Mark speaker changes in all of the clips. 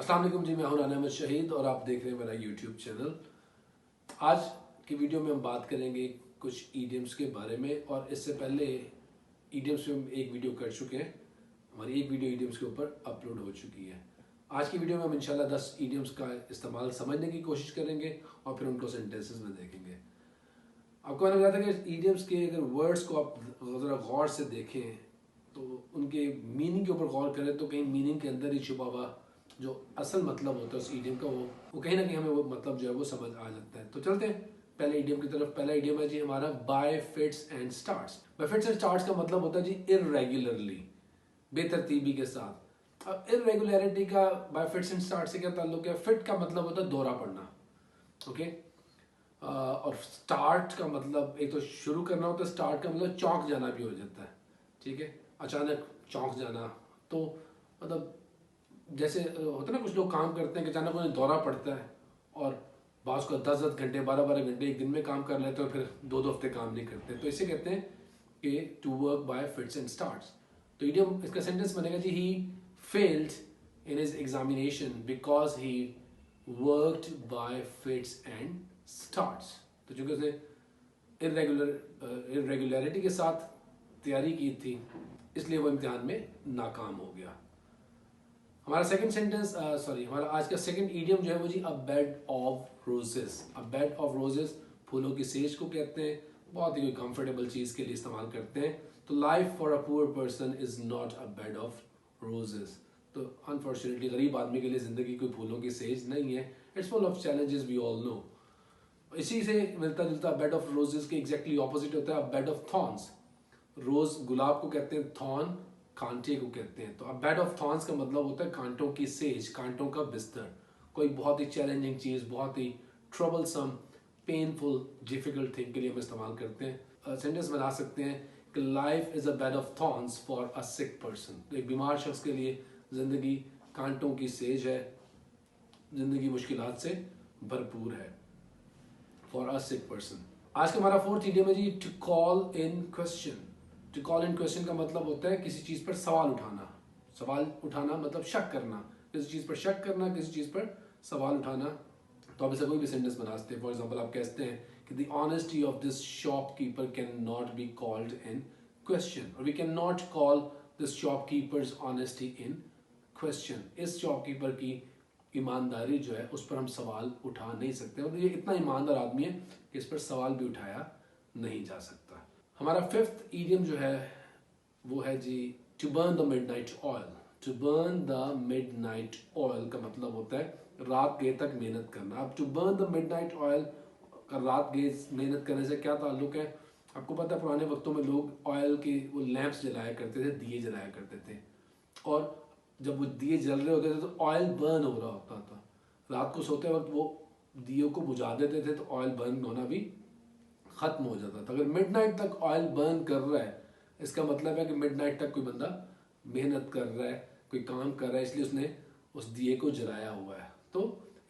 Speaker 1: अस्सलाम वालेकुम जी, मैं हूं राना अहमद शहीद और आप देख रहे हैं मेरा यूट्यूब चैनल। आज की वीडियो में हम बात करेंगे कुछ ईडियम्स के बारे में। और इससे पहले ईडियम्स में हम एक वीडियो कर चुके हैं, हमारी एक वीडियो ईडियम्स के ऊपर अपलोड हो चुकी है। आज की वीडियो में हम इंशाल्लाह 10 ईडियम्स का इस्तेमाल समझने की कोशिश करेंगे और फिर उनको सेंटेंसेस में देखेंगे। आपको मैंने बताया था कि ईडियम्स के अगर वर्ड्स को आप ज़रा गौर से देखें तो उनके मीनिंग के ऊपर गौर करें तो कहीं मीनिंग के अंदर ही छुपा हुआ जो असल मतलब होता है उस ईडियम का वो कहीं ना कहीं हमें वो मतलब जो है वो समझ आ जाता है। तो चलते हैं पहले ईडियम की तरफ। पहला ईडियम है जी हमारा bye fits and starts. Bye fits and starts का मतलब होता है जी इररेगुलरली, बेतरतीबी के साथ। अब इररेगुलरिटी का बाय फिट्स एंड स्टार्ट से क्या ताल्लुक है? फिट का मतलब होता है दौरा पड़ना, ओके। और स्टार्ट का मतलब एक तो शुरू करना होता है, स्टार्ट का मतलब चौंक जाना भी हो जाता है, ठीक है। अचानक चौंक जाना, तो मतलब जैसे होता है ना, कुछ लोग काम करते हैं कि अचानक उन्हें दौरा पड़ता है और बास को 10-10 घंटे 12-12 घंटे एक दिन में काम कर लेते हैं, फिर 2-2 हफ्ते काम नहीं करते। तो इसे कहते हैं कि to work by fits and starts. तो इडियम इसका सेंटेंस बनेगा जी he failed in his examination because he worked by fits and starts. तो चूंकि उसने इरेगुलरिटी के साथ तैयारी की थी इसलिए वो इम्तिहान में नाकाम हो गया। हमारा सेकंड सेंटेंस हमारा आज का सेकंड ईडियम जो है वो जी a bed of roses. A bed of roses फूलों की सेज को कहते हैं, बहुत ही कोई कंफर्टेबल चीज के लिए इस्तेमाल करते हैं। तो life for a poor person is not a bed of roses. तो अनफॉर्चुनेटली गरीब आदमी के लिए जिंदगी कोई फूलों की सेज नहीं है। It's full of challenges, we all know. इसी से मिलता जुलता बेड ऑफ रोजेस के एग्जैक्टली ऑपोजिट होता है बेड ऑफ थॉर्न्स। रोज गुलाब को कहते हैं, थॉर्न कांटे को कहते हैं। तो अब बेड ऑफ थॉर्न्स का मतलब होता है कांटों की सेज, कांटों का बिस्तर। कोई बहुत ही चैलेंजिंग चीज, बहुत ही ट्रबलसम, पेनफुल, डिफिकल्ट थिंग के लिए हम इस्तेमाल करते हैं। सेंटेंस बना सकते हैं कि life is a bed of thorns for a sick person. तो एक बीमार शख्स के लिए जिंदगी कांटों की सेज है, जिंदगी मुश्किलात से भरपूर है, फॉर अ सिक पर्सन। आज का हमारा फोर्थ इडियम है जी to call in question. To call in question का मतलब होता है किसी चीज पर सवाल उठाना। सवाल उठाना मतलब शक करना, किसी चीज पर शक करना, किसी चीज पर सवाल उठाना। तो आप ऐसा कोई भी सेंटेंस बना सकते हैं। फॉर एग्जाम्पल आप कहते हैं कि the honesty of this shopkeeper can not be called in question, और we can not call this shopkeeper's honesty in question. इस शॉपकीपर की ईमानदारी जो है उस पर हम सवाल उठा नहीं सकते, और ये इतना ईमानदार आदमी है कि इस पर सवाल भी उठाया नहीं जा सकता। हमारा फिफ्थ ईडियम जो है वो है जी to burn the midnight oil. To burn the midnight oil का मतलब होता है रात गए तक मेहनत करना। अब to burn the midnight oil का रात गए मेहनत करने से क्या ताल्लुक है? आपको पता है पुराने वक्तों में लोग ऑयल के वो लैंप्स जलाया करते थे, दिए जलाया करते थे, और जब वो दिए जल रहे होते थे तो ऑयल बर्न हो रहा होता था। रात को सोते वक्त वो दियों को बुझा देते थे तो ऑयल बर्न होना भी खत्म हो जाता था। अगर मिडनाइट तक ऑयल बर्न कर रहा है इसका मतलब है कि मिडनाइट तक कोई बंदा मेहनत कर रहा है, कोई काम कर रहा है, इसलिए उसने उस दिए को जलाया हुआ है। तो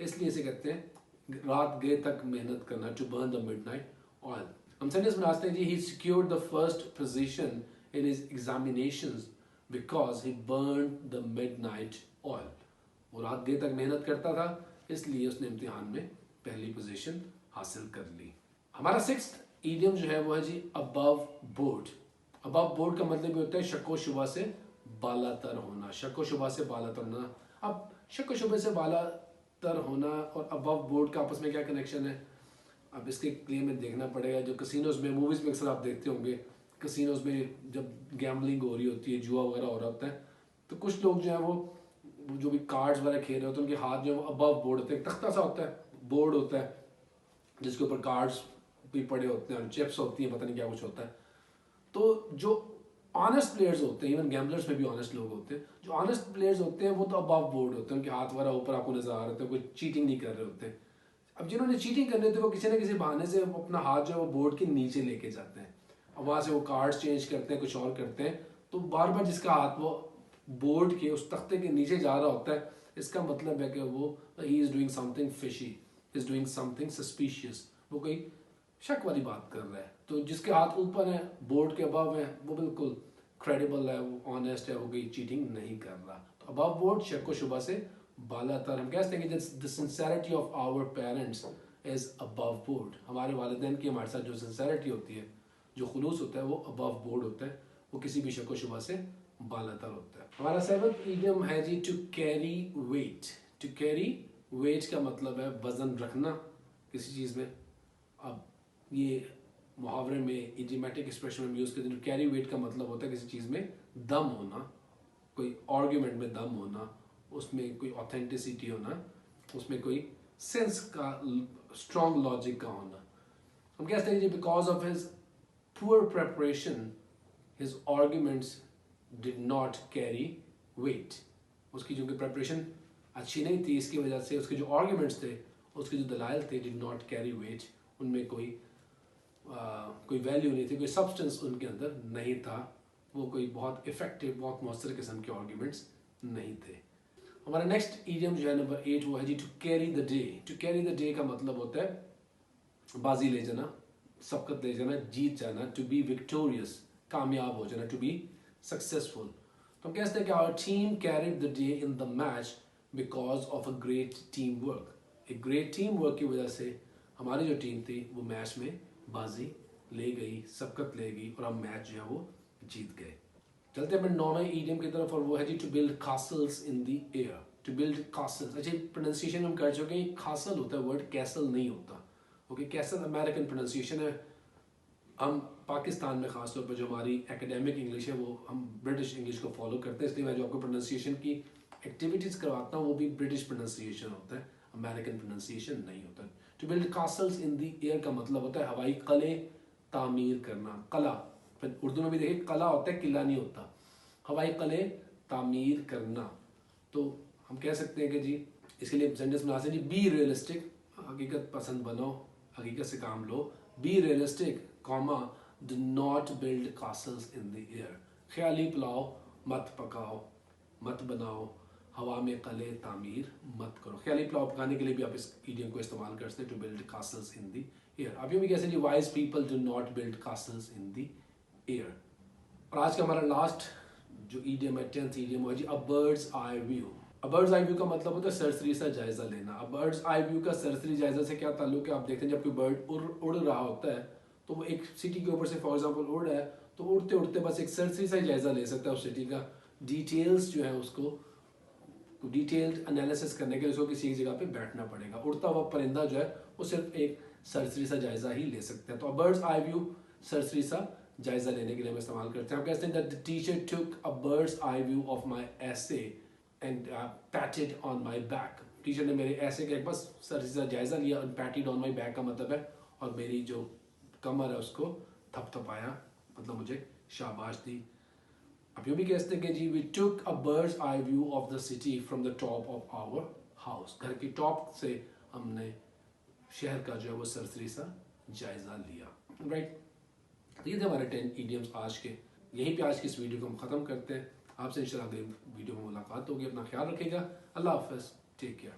Speaker 1: इसलिए इसे कहते हैं रात गए तक मेहनत करना, to burn the midnight oil. हम सेंटेंस बनाते हैं जी he secured the first position in his examinations because he burn the midnight oil. वो रात गए तक मेहनत करता था इसलिए उसने इम्तिहान में पहली पोजीशन हासिल कर ली। हमारा सिक्स्थ ईडियम जो है वो है जी अबव बोर्ड। अबव बोर्ड का मतलब भी होता है शक्को शुबा से बालातर होना। शक्को शुबा से बालातर होना। अब शक्को शुबे से बालातर होना और अबव बोर्ड का आपस में क्या कनेक्शन है? अब इसके लिए में देखना पड़ेगा। जो कसिनोज में, मूवीज में अक्सर आप देखते होंगे, कसिनोज में जब गैम्बलिंग हो रही होती है, जुआ वगैरह हो रहा होता है, तो कुछ लोग जो है वो जो भी कार्ड्स वगैरह खेल रहे होते हैं उनके हाथ जो है वो अबव बोर्ड होते हैं। तख्ता सा होता है, बोर्ड होता है जिसके ऊपर कार्ड्स भी पड़े होते हैं और चिप्स होती हैं, पता नहीं क्या कुछ होता है। तो जो ऑनेस्ट प्लेयर्स होते हैं, इवन गैम्बलर्स में भी ऑनेस्ट लोग होते हैं, जो ऑनेस्ट प्लेयर्स होते हैं वो तो अबव बोर्ड होते हैं, उनके हाथ वगैरह ऊपर आपको नजर आ रहे होते हैं, कोई चीटिंग नहीं कर रहे होते हैं। अब जिन्होंने चीटिंग करनी होती है वो किसी न किसी बहाने से वो अपना हाथ जो है वो बोर्ड के नीचे लेके जाते हैं और वहां से वो कार्ड्स चेंज करते हैं, कुछ और करते हैं। तो बार बार जिसका हाथ वो बोर्ड के उस तख्ते के नीचे जा रहा होता है, इसका मतलब है कि वो he is doing something fishy, is doing something suspicious. वो कोई शक वाली बात कर रहा है। तो जिसके हाथ ऊपर है, बोर्ड के अबव है, वो बिल्कुल क्रेडिबल है, वो ऑनेस्ट है, वो कोई चीटिंग नहीं कर रहा। तो अबव बोर्ड शक व शुबा से बालातर। हम कह सकते हैं कि the sincerity of our parents is above board. हमारे वालिदैन की हमारे साथ जो सिंसेरिटी होती है, जो खुलूस होता है, वो अबव बोर्ड होता है, वो किसी भी शक व शुबा से बालातर होता है। हमारा 7th इडियम है जी to carry weight. To carry weight का मतलब है वजन रखना किसी चीज़ में। अब ये मुहावरे में इडियोमैटिक एक्सप्रेशन में यूज़ करते हैं। कैरी वेट का मतलब होता है किसी चीज़ में दम होना, कोई आर्ग्यूमेंट में दम होना, उसमें कोई ऑथेंटिसिटी होना, उसमें कोई सेंस का, स्ट्रॉन्ग लॉजिक का होना। हम कहते हैं कि because of his poor preparation his arguments did not carry weight. उसकी जो प्रेपरेशन अच्छी नहीं थी, इसकी वजह से उसके जो आर्ग्यूमेंट्स थे, उसके जो दलाइल थे, डिड नॉट कैरी वेट, उनमें कोई वैल्यू नहीं थी, कोई सब्सटेंस उनके अंदर नहीं था, वो कोई बहुत इफेक्टिव, बहुत मौसर किस्म के आर्ग्यूमेंट्स नहीं थे। हमारा नेक्स्ट इडियम जो है नंबर 8, वो है जी to carry the day. To carry the day का मतलब होता है बाजी ले जाना, सबकत ले जाना, जीत जाना, टू बी विक्टोरियस, कामयाब हो जाना, टू बी सक्सेसफुल। तो हम कहते हैं कि our team carried the day in the match because of a great teamwork. एक ग्रेट टीम वर्क की वजह से हमारी जो टीम थी वो मैच में बाजी ले गई, सबकत ले गई, और हम मैच जो है वो जीत गए। चलते हैं अपने 9वें ईडियम की तरफ, और वो है जी to build castles in the air. To build castles, अच्छा प्रोनाउंसिएशन हम कर चुके हैं, कासल होता है वर्ड, कैसल नहीं होता। ओके, कैसल अमेरिकन प्रोनाउंसिएशन है। हम पाकिस्तान में खासतौर पर जो हमारी एकेडमिक इंग्लिश है, वो हम ब्रिटिश इंग्लिश को फॉलो करते हैं, इसलिए मैं जो आपको प्रोनाउंसिएशन की एक्टिविटीज़ करवाता हूँ वो भी ब्रिटिश प्रोनाउंसिएशन होता है, अमेरिकन प्रोनाउंसिएशन नहीं होता। To build castles in the air का मतलब होता है हवाई कले तामीर करना। कला, फिर उर्दू में भी देखिए कला होता है, किला नहीं होता। हवाई कले तामीर करना। तो हम कह सकते हैं कि जी इसके लिए सेंटेंस बना सकते हैं जी, बी रियलिस्टिक, हकीकत पसंद बनो, हकीकत से काम लो। Be realistic comma, do not build castles in the air. ख्याली पुलाव मत पकाओ, मत बनाओ, हवा में कले तामीर मत करो। ख्याली पुलाव पकाने के लिए भी आप इस इडियम को इस्तेमाल कर सकते हैं, to build castles in the air. आप ये भी कह सकते हैं जी, wise people do not build castles in the air. और आज का हमारा लास्ट जो ईडियम है, 10th ईडियम है जी, a bird's eye view. A bird's eye view का मतलब होता है सरसरी सा जायजा लेना। अ बर्ड्स आई व्यू का सरसरी जायजा से क्या ताल्लुक है? आप देखते हैं जब कोई बर्ड उड़ रहा होता है तो वो एक सिटी के ऊपर से फॉर एग्जांपल उड़ रहा है, तो उड़ते उड़ते बस एक सरसरी सा जायजा ले सकता है उस सिटी का। डिटेल्स जो है उसको डिटेल्ड एनालिसिस करने के लिए उसको किसी एक जगह पे बैठना पड़ेगा। उड़ता हुआ परिंदा जो है वो सिर्फ एक सरसरी सा जायजा ही ले सकता है। तो बर्ड्स आई व्यू सरसरी सा जायजा लेने के लिए हम इस्तेमाल करते हैं। हम कहते हैं that the teacher took a bird's eye view of my essay and पैटेड on my back. Teacher ने मेरे ऐसे का एक बस सरसरी सा जायजा लिया, और पैटेड ऑन माय बैक का मतलब है और मेरी जो कमर है उसको थपथपाया, मतलब मुझे शाबाश दी। आप यूँ भी कह सकते हैं कि जी we took a bird's eye view of the city from the top of our house. घर की टॉप से हमने शहर का जो है वो सरसरी सा जायजा लिया। राइट, तो ये थे हमारे 10 इडियम्स आज के। यहीं पे आज की इस वीडियो को हम ख़त्म करते हैं। आपसे इंशाल्लाह अगले वीडियो में मुलाकात होगी। अपना ख्याल रखिएगा। अल्लाह हाफ़िज़, टेक केयर।